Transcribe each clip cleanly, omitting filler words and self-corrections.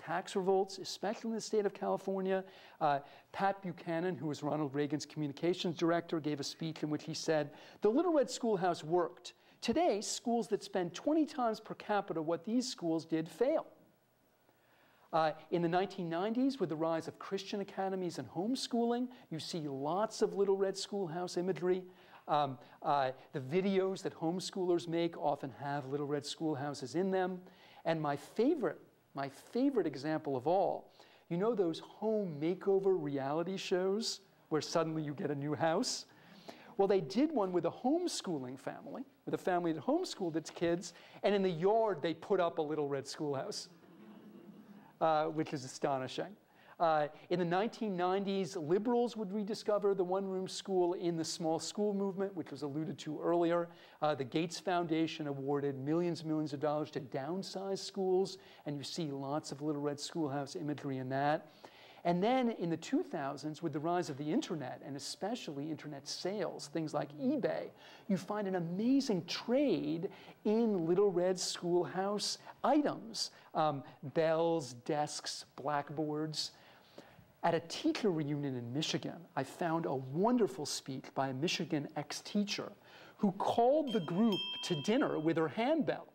tax revolts, especially in the state of California. Pat Buchanan, who was Ronald Reagan's communications director, gave a speech in which he said, "The Little Red Schoolhouse worked. Today, schools that spend 20 times per capita what these schools did fail." In the 1990s, with the rise of Christian academies and homeschooling, you see lots of Little Red Schoolhouse imagery. The videos that homeschoolers make often have Little Red Schoolhouses in them. And my favorite example of all, you know those home makeover reality shows where suddenly you get a new house? Well, they did one with a homeschooling family, with a family that homeschooled its kids, and in the yard they put up a Little Red Schoolhouse, which is astonishing. In the 1990s, liberals would rediscover the one-room school in the small school movement, which was alluded to earlier. The Gates Foundation awarded millions and millions of dollars to downsize schools, and you see lots of Little Red Schoolhouse imagery in that. And then in the 2000s, with the rise of the internet, and especially internet sales, things like eBay, you find an amazing trade in Little Red Schoolhouse items, bells, desks, blackboards. At a teacher reunion in Michigan, I found a wonderful speech by a Michigan ex-teacher who called the group to dinner with her handbell.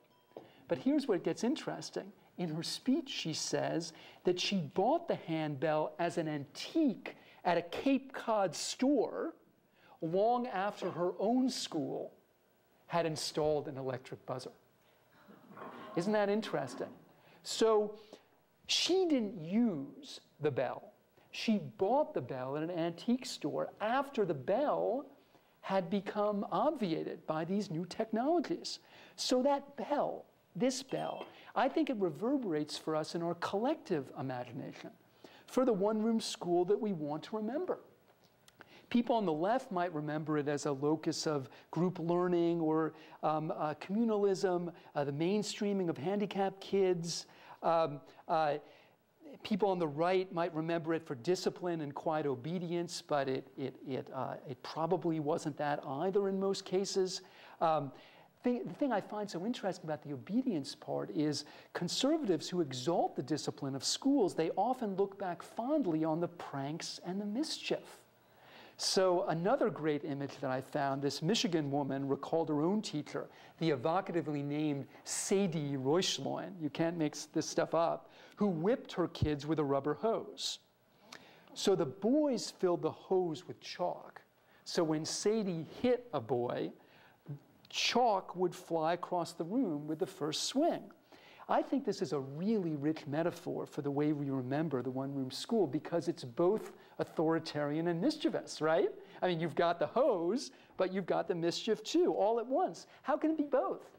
But here's where it gets interesting. In her speech, she says that she bought the handbell as an antique at a Cape Cod store long after her own school had installed an electric buzzer. Isn't that interesting? So she didn't use the bell. She bought the bell at an antique store after the bell had become obviated by these new technologies. So that bell, this bell, I think it reverberates for us in our collective imagination for the one-room school that we want to remember. People on the left might remember it as a locus of group learning or communalism, the mainstreaming of handicapped kids. People on the right might remember it for discipline and quiet obedience, but it probably wasn't that either in most cases. The thing I find so interesting about the obedience part is conservatives who exalt the discipline of schools, they often look back fondly on the pranks and the mischief. So another great image that I found, this Michigan woman recalled her own teacher, the evocatively named Sadie Reuschlein, you can't make this stuff up, who whipped her kids with a rubber hose. So the boys filled the hose with chalk. So when Sadie hit a boy, chalk would fly across the room with the first swing. I think this is a really rich metaphor for the way we remember the one-room school because it's both authoritarian and mischievous, right? I mean, you've got the hose, but you've got the mischief too, all at once. How can it be both?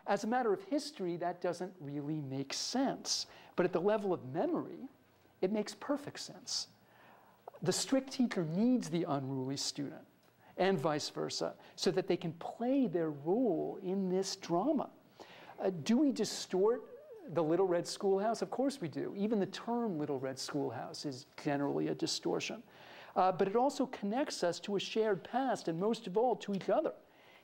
As a matter of history, that doesn't really make sense. But at the level of memory, it makes perfect sense. The strict teacher needs the unruly student, and vice versa, so that they can play their role in this drama. Do we distort the Little Red Schoolhouse? Of course we do. Even the term Little Red Schoolhouse is generally a distortion. But it also connects us to a shared past, and most of all, to each other.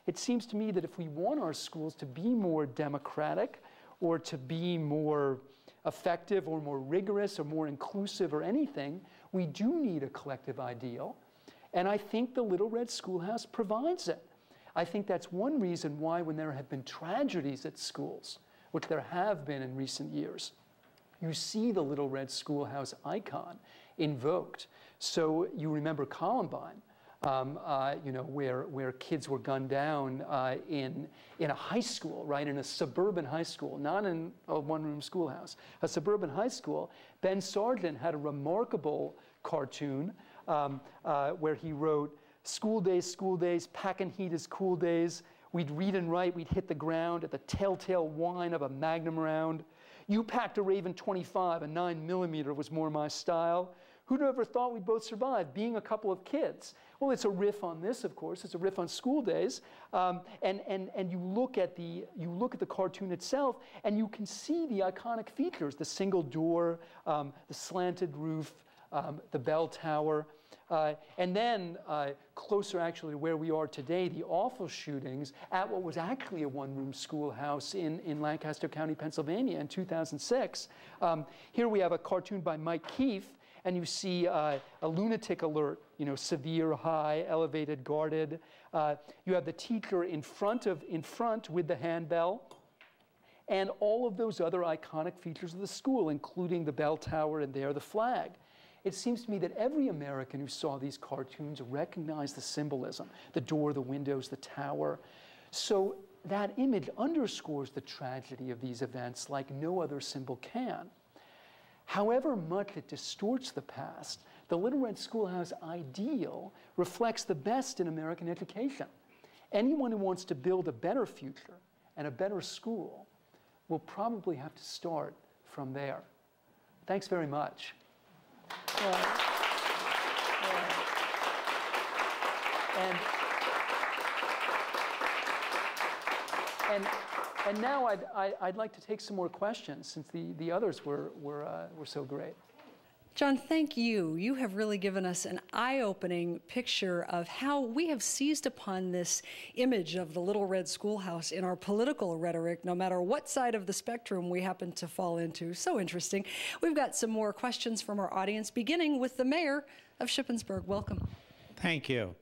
It seems to me that if we want our schools to be more democratic, or to be more effective, or more rigorous, or more inclusive, or anything, we do need a collective ideal. And I think the Little Red Schoolhouse provides it. I think that's one reason why when there have been tragedies at schools, which there have been in recent years, you see the Little Red Schoolhouse icon invoked. So you remember Columbine, where kids were gunned down in a high school, right, in a suburban high school, not in a one-room schoolhouse, a suburban high school. Ben Sargent had a remarkable cartoon where he wrote, school days, pack and heat is cool days. We'd read and write, we'd hit the ground at the telltale whine of a Magnum round. You packed a Raven 25, a 9mm was more my style. Who'd ever thought we'd both survive, being a couple of kids? Well, it's a riff on this, of course. It's a riff on school days. And you look at the cartoon itself, and you can see the iconic features, the single door, the slanted roof, the bell tower. And then closer actually to where we are today, the awful shootings at what was actually a one-room schoolhouse in Lancaster County, Pennsylvania in 2006. Here we have a cartoon by Mike Keefe, and you see a lunatic alert, you know, severe, high, elevated, guarded. You have the teacher in front with the handbell, and all of those other iconic features of the school, including the bell tower and there the flag. It seems to me that every American who saw these cartoons recognized the symbolism, the door, the windows, the tower. So that image underscores the tragedy of these events like no other symbol can. However much it distorts the past, the Little Red Schoolhouse ideal reflects the best in American education. Anyone who wants to build a better future and a better school will probably have to start from there. Thanks very much. And now I'd like to take some more questions since the others were so great. John, thank you. You have really given us an eye-opening picture of how we have seized upon this image of the Little Red Schoolhouse in our political rhetoric, no matter what side of the spectrum we happen to fall into. So interesting. We've got some more questions from our audience, beginning with the mayor of Shippensburg. Welcome. Thank you.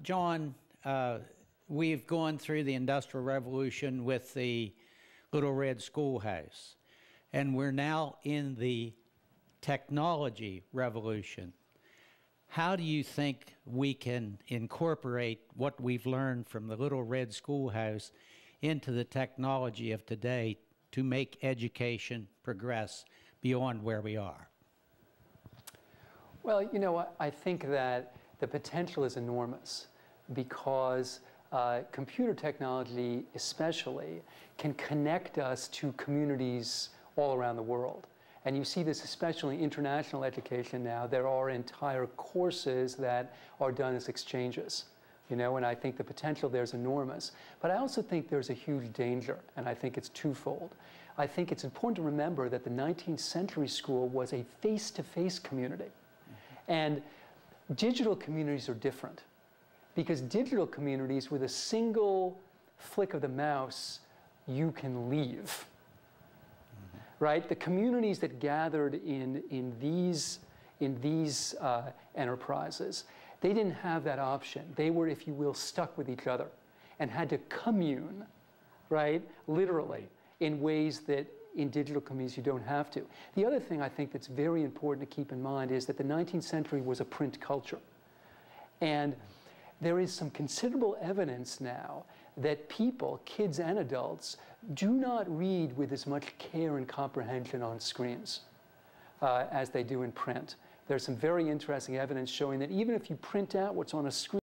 John, we've gone through the Industrial Revolution with the Little Red Schoolhouse, and we're now in the technology revolution. How do you think we can incorporate what we've learned from the Little Red Schoolhouse into the technology of today to make education progress beyond where we are? Well, you know, I think that the potential is enormous because computer technology especially can connect us to communities all around the world. And you see this especially in international education now. There are entire courses that are done as exchanges, you know, and I think the potential there is enormous. But I also think there's a huge danger, and I think it's twofold. I think it's important to remember that the 19th century school was a face-to-face community. And digital communities are different because digital communities, with a single flick of the mouse, you can leave. Right? The communities that gathered in these enterprises, they didn't have that option. They were, if you will, stuck with each other and had to commune, right? Literally, in ways that in digital communities you don't have to. The other thing I think that's very important to keep in mind is that the 19th century was a print culture. And there is some considerable evidence now that people, kids and adults, do not read with as much care and comprehension on screens as they do in print. There's some very interesting evidence showing that even if you print out what's on a screen,